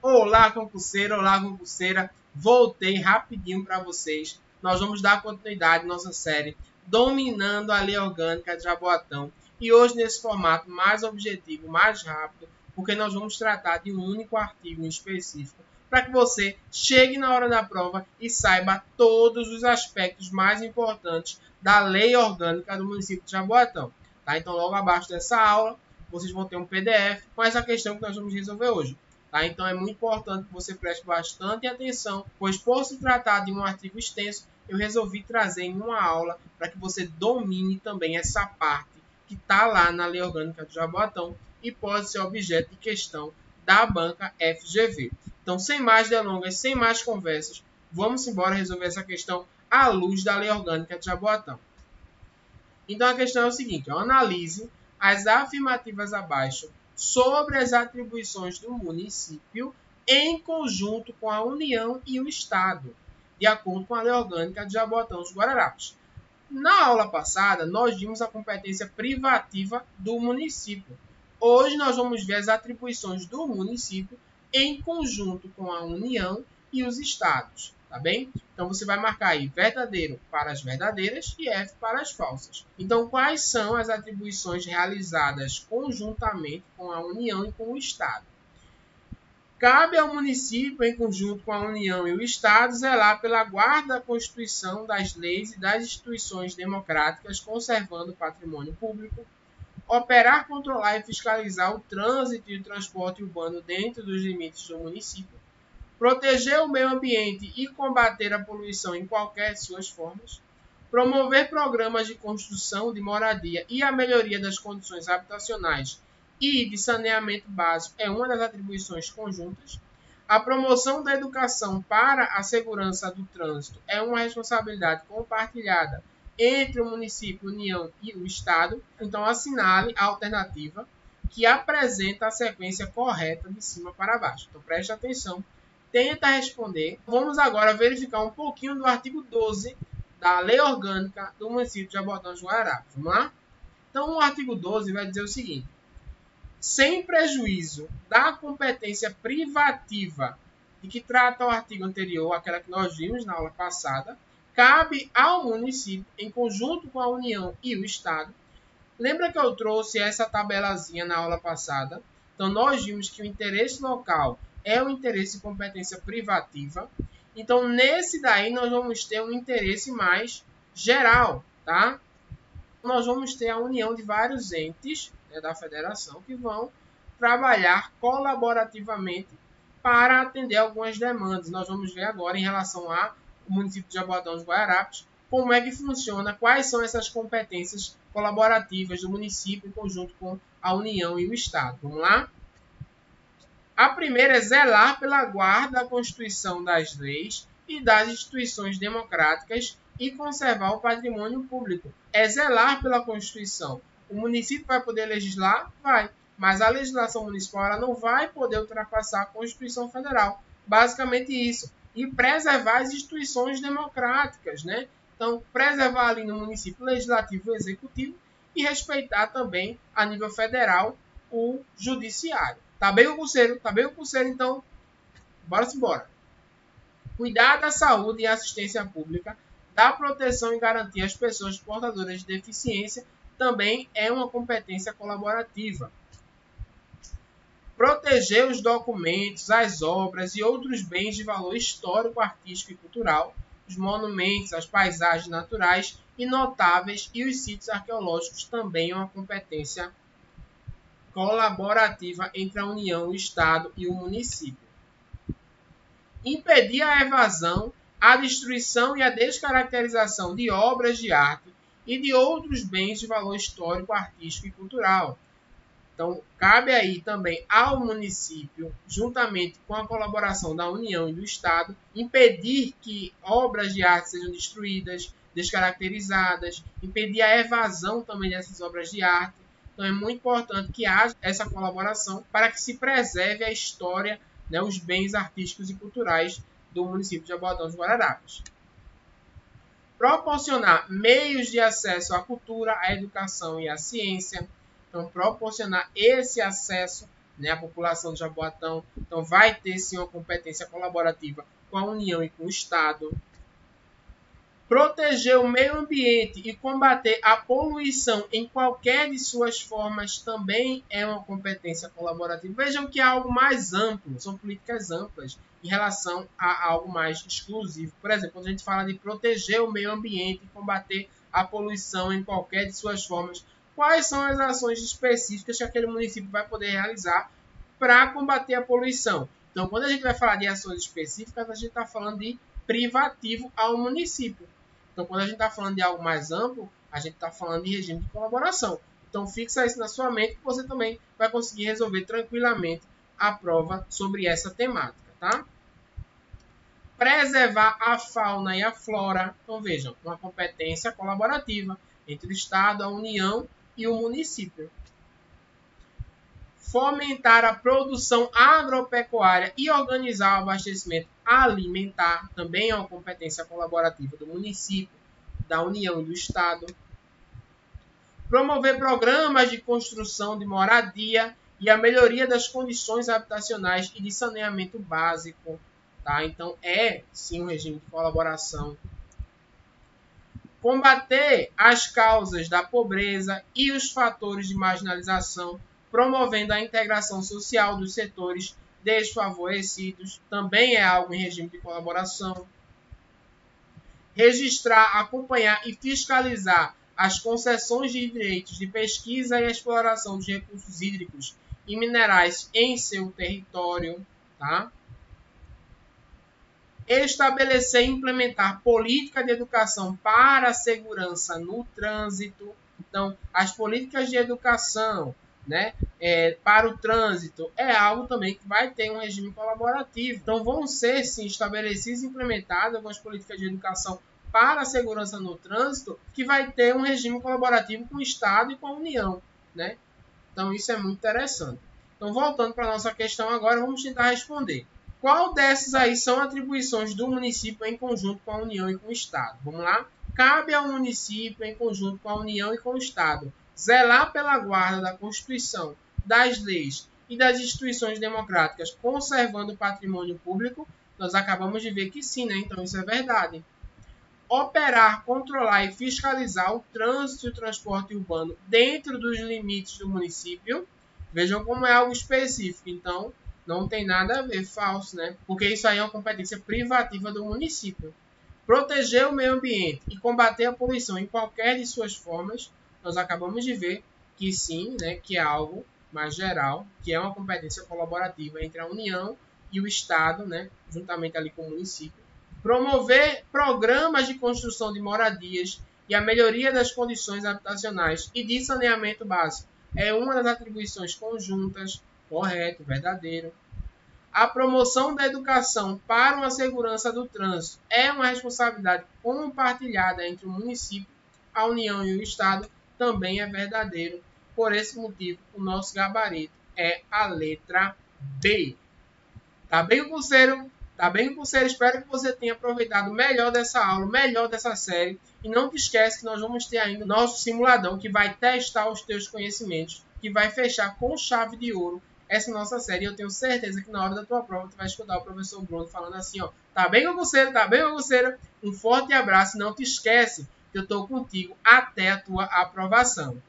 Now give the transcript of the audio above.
Olá, concurseiro, olá, concurseira. Voltei rapidinho para vocês. Nós vamos dar continuidade à nossa série Dominando a Lei Orgânica de Jaboatão. E hoje nesse formato mais objetivo, mais rápido, porque nós vamos tratar de um único artigo em específico, para que você chegue na hora da prova e saiba todos os aspectos mais importantes da Lei Orgânica do município de Jaboatão. Tá? Então, logo abaixo dessa aula, vocês vão ter um PDF com essa questão que nós vamos resolver hoje. Tá? Então é muito importante que você preste bastante atenção, pois por se tratar de um artigo extenso, eu resolvi trazer em uma aula para que você domine também essa parte que está lá na Lei Orgânica do Jaboatão e pode ser objeto de questão da banca FGV. Então, sem mais delongas, sem mais conversas, vamos embora resolver essa questão à luz da Lei Orgânica de Jaboatão. Então a questão é o seguinte: analise as afirmativas abaixo sobre as atribuições do município em conjunto com a União e o Estado, de acordo com a Lei Orgânica de Jaboatão dos Guararapes. Na aula passada, nós vimos a competência privativa do município. Hoje nós vamos ver as atribuições do município em conjunto com a União e os Estados, tá bem? Então você vai marcar aí verdadeiro para as verdadeiras e F para as falsas. Então quais são as atribuições realizadas conjuntamente com a União e com o Estado? Cabe ao município, em conjunto com a União e o Estado, zelar pela guarda da Constituição, das leis e das instituições democráticas, conservando o patrimônio público, operar, controlar e fiscalizar o trânsito e o transporte urbano dentro dos limites do município, proteger o meio ambiente e combater a poluição em qualquer de suas formas, promover programas de construção de moradia e a melhoria das condições habitacionais e de saneamento básico é uma das atribuições conjuntas. A promoção da educação para a segurança do trânsito é uma responsabilidade compartilhada entre o município, a União e o Estado. Então, assinale a alternativa que apresenta a sequência correta de cima para baixo. Então, preste atenção, tenta responder. Vamos agora verificar um pouquinho do artigo 12 da Lei Orgânica do município de Jaboatão dos Guararapes. Vamos lá? Então, o artigo 12 vai dizer o seguinte: sem prejuízo da competência privativa de que trata o artigo anterior, aquela que nós vimos na aula passada, cabe ao município, em conjunto com a União e o Estado. Lembra que eu trouxe essa tabelazinha na aula passada? Então, nós vimos que o interesse local é o interesse de competência privativa. Então, nesse daí, nós vamos ter um interesse mais geral, tá? Nós vamos ter a união de vários entes, né, da federação que vão trabalhar colaborativamente para atender algumas demandas. Nós vamos ver agora em relação ao município de Jaboatão dos Guararapes como é que funciona, quais são essas competências colaborativas do município em conjunto com a União e o Estado. Vamos lá? A primeira é zelar pela guarda da Constituição, das leis e das instituições democráticas e conservar o patrimônio público. É zelar pela Constituição. O município vai poder legislar? Vai. Mas a legislação municipal ela não vai poder ultrapassar a Constituição Federal. Basicamente isso. E preservar as instituições democráticas, né? Então, preservar ali no município legislativo e executivo e respeitar também, a nível federal, o judiciário. Tá bem, concurseiro? Tá bem, concurseiro? Então, bora-se embora. Cuidar da saúde e assistência pública, da proteção e garantia às pessoas portadoras de deficiência também é uma competência colaborativa. Proteger os documentos, as obras e outros bens de valor histórico, artístico e cultural, os monumentos, as paisagens naturais e notáveis e os sítios arqueológicos também é uma competência colaborativa entre a União, o Estado e o município. Impedir a evasão, a destruição e a descaracterização de obras de arte e de outros bens de valor histórico, artístico e cultural. Então, cabe aí também ao município, juntamente com a colaboração da União e do Estado, impedir que obras de arte sejam destruídas, descaracterizadas, impedir a evasão também dessas obras de arte. Então, é muito importante que haja essa colaboração para que se preserve a história, né, os bens artísticos e culturais do município de Jaboatão dos Guararapes. Proporcionar meios de acesso à cultura, à educação e à ciência. Então, proporcionar esse acesso né, a população de Jaboatão. Então, vai ter sim uma competência colaborativa com a União e com o Estado. Proteger o meio ambiente e combater a poluição em qualquer de suas formas também é uma competência colaborativa. Vejam que é algo mais amplo, são políticas amplas em relação a algo mais exclusivo. Por exemplo, quando a gente fala de proteger o meio ambiente e combater a poluição em qualquer de suas formas, quais são as ações específicas que aquele município vai poder realizar para combater a poluição? Então, quando a gente vai falar de ações específicas, a gente está falando de privativo ao município. Então, quando a gente está falando de algo mais amplo, a gente está falando de regime de colaboração. Então, fixa isso na sua mente que você também vai conseguir resolver tranquilamente a prova sobre essa temática, tá? Preservar a fauna e a flora. Então, vejam, uma competência colaborativa entre o Estado, a União e o município. Fomentar a produção agropecuária e organizar o abastecimento alimentar também é uma competência colaborativa do município, da União e do Estado. Promover programas de construção de moradia e a melhoria das condições habitacionais e de saneamento básico. Tá? Então, é sim um regime de colaboração. Combater as causas da pobreza e os fatores de marginalização, promovendo a integração social dos setores desfavorecidos, também é algo em regime de colaboração. Registrar, acompanhar e fiscalizar as concessões de direitos de pesquisa e exploração de recursos hídricos e minerais em seu território, tá? Estabelecer e implementar política de educação para a segurança no trânsito. Então, as políticas de educação, né, para o trânsito é algo também que vai ter um regime colaborativo. Então, vão ser, sim, estabelecidas e implementadas algumas políticas de educação para a segurança no trânsito que vai ter um regime colaborativo com o Estado e com a União, né? Então, isso é muito interessante. Então, voltando para a nossa questão agora, vamos tentar responder. Qual dessas aí são atribuições do município em conjunto com a União e com o Estado? Vamos lá? Cabe ao município, em conjunto com a União e com o Estado, zelar pela guarda da Constituição, das leis e das instituições democráticas, conservando o patrimônio público. Nós acabamos de ver que sim, né? Então isso é verdade. Operar, controlar e fiscalizar o trânsito e o transporte urbano dentro dos limites do município. Vejam como é algo específico. Então, não tem nada a ver, falso, né? Porque isso aí é uma competência privativa do município. Proteger o meio ambiente e combater a poluição em qualquer de suas formas, nós acabamos de ver que sim, né? Que é algo mais geral, que é uma competência colaborativa entre a União e o Estado, né? Juntamente ali com o município. Promover programas de construção de moradias e a melhoria das condições habitacionais e de saneamento básico é uma das atribuições conjuntas. Correto, verdadeiro. A promoção da educação para uma segurança do trânsito é uma responsabilidade compartilhada entre o município, a União e o Estado. Também é verdadeiro. Por esse motivo, o nosso gabarito é a letra B. Tá bem, curseiro? Tá bem, curseiro? Espero que você tenha aproveitado melhor dessa aula, melhor dessa série. E não te esquece que nós vamos ter ainda o nosso simuladão que vai testar os teus conhecimentos, que vai fechar com chave de ouro essa nossa série. Eu tenho certeza que na hora da tua prova tu vai escutar o professor Bruno falando assim, ó, tá bem, concurseiro? Tá bem, concurseiro? Um forte abraço e não te esquece que eu tô contigo até a tua aprovação.